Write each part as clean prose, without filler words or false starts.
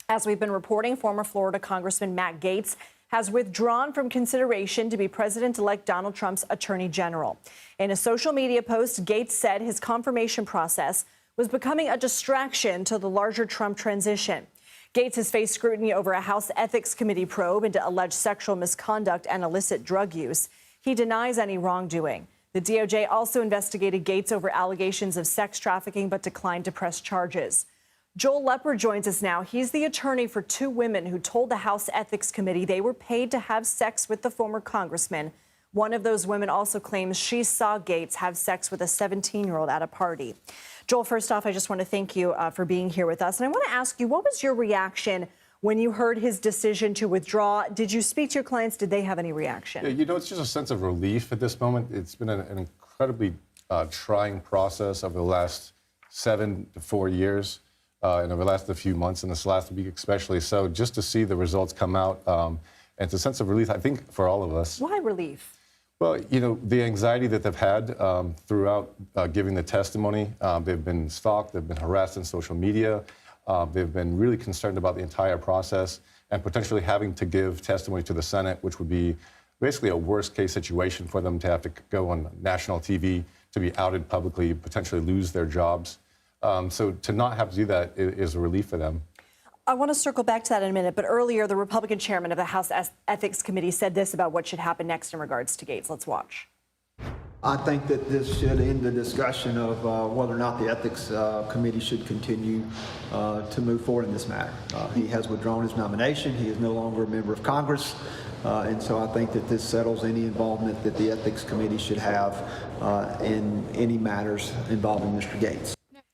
As we've been reporting, former Florida Congressman Matt Gaetz has withdrawn from consideration to be President-elect Donald Trump's Attorney General. In a social media post, Gaetz said his confirmation process was becoming a distraction to the larger Trump transition. Gaetz has faced scrutiny over a House Ethics Committee probe into alleged sexual misconduct and illicit drug use. He denies any wrongdoing. The DOJ also investigated Gaetz over allegations of sex trafficking but declined to press charges. Joel Leppard joins us now. He's the attorney for two women who told the House Ethics Committee they were paid to have sex with the former congressman. One of those women also claims she saw Gaetz have sex with a 17-year-old at a party. Joel, first off, I just want to thank you for being here with us. And I want to ask you, what was your reaction when you heard his decision to withdraw? Did you speak to your clients? Did they have any reaction? Yeah, it's just a sense of relief at this moment. It's been an incredibly trying process over the last 7 to 4 years. And over the last few months and this last week especially. So just to see the results come out, and it's a sense of relief, I think, for all of us. Why relief? Well, the anxiety that they've had throughout giving the testimony, they've been stalked, they've been harassed on social media, they've been really concerned about the entire process and potentially having to give testimony to the Senate, which would be basically a worst-case situation for them to have to go on national TV, to be outed publicly, potentially lose their jobs. So to not have to do that is a relief for them. I want to circle back to that in a minute, but earlier the Republican chairman of the House Ethics Committee said this about what should happen next in regards to Gaetz. Let's watch. I think that this should end the discussion of whether or not the Ethics Committee should continue to move forward in this matter. He has withdrawn his nomination. He is no longer a member of Congress. And so I think that this settles any involvement that the Ethics Committee should have in any matters involving Mr. Gaetz.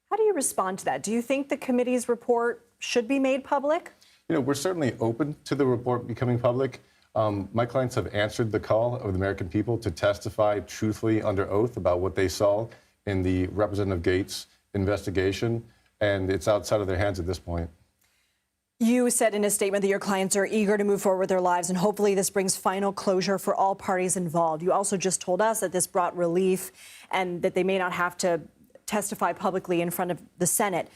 How do you respond to that? Do you think the committee's report should be made public? We're certainly open to the report becoming public. My clients have answered the call of the American people to testify truthfully under oath about what they saw in the Representative Gaetz investigation, and it's outside of their hands at this point. You said in a statement that your clients are eager to move forward with their lives, and hopefully this brings final closure for all parties involved. You also just told us that this brought relief and that they may not have to testify publicly in front of the Senate.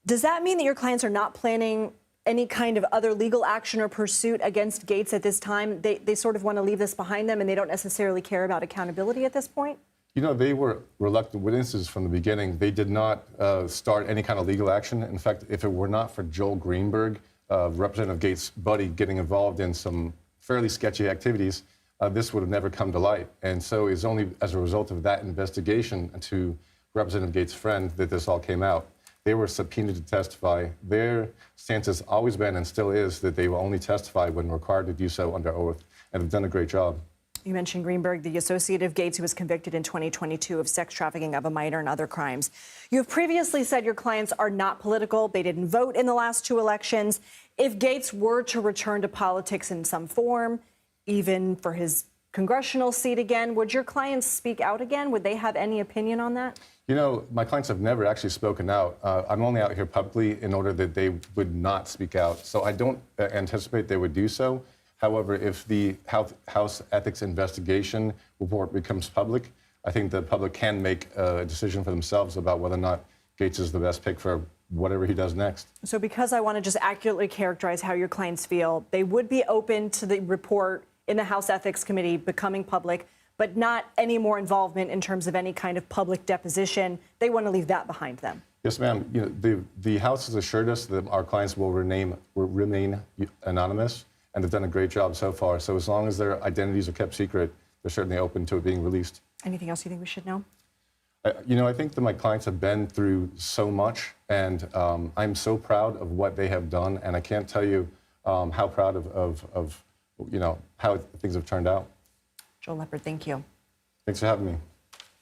Does that mean that your clients are not planning any kind of other legal action or pursuit against Gaetz at this time? They sort of want to leave this behind them and they don't necessarily care about accountability at this point? They were reluctant witnesses from the beginning. They did not start any kind of legal action. In fact, if it were not for Joel Greenberg, Representative Gaetz' buddy, getting involved in some fairly sketchy activities, this would have never come to light. And so it's only as a result of that investigation into Representative Gaetz' friend that this all came out. They were subpoenaed to testify. Their stance has always been and still is that they will only testify when required to do so under oath, and have done a great job. You mentioned Greenberg, the associate of Gaetz, who was convicted in 2022 of sex trafficking of a minor and other crimes. You have previously said your clients are not political. They didn't vote in the last two elections. If Gaetz were to return to politics in some form, even for his congressional seat again, would your clients speak out again? Would they have any opinion on that? My clients have never actually spoken out. I'm only out here publicly in order that they would not speak out. So I don't anticipate they would do so. However, if the House Ethics Investigation report becomes public, I think the public can make a decision for themselves about whether or not Gaetz is the best pick for whatever he does next. So because I want to just accurately characterize how your clients feel, they would be open to the report in the House Ethics Committee becoming public, but not any more involvement in terms of any kind of public deposition. They want to leave that behind them. Yes, ma'am. The House has assured us that our clients will remain anonymous, and they've done a great job so far. So as long as their identities are kept secret, they're certainly open to it being released. Anything else you think we should know? I think that my clients have been through so much, and I'm so proud of what they have done, and I can't tell you how proud of how things have turned out. Joel Leppard, thank you. Thanks for having me.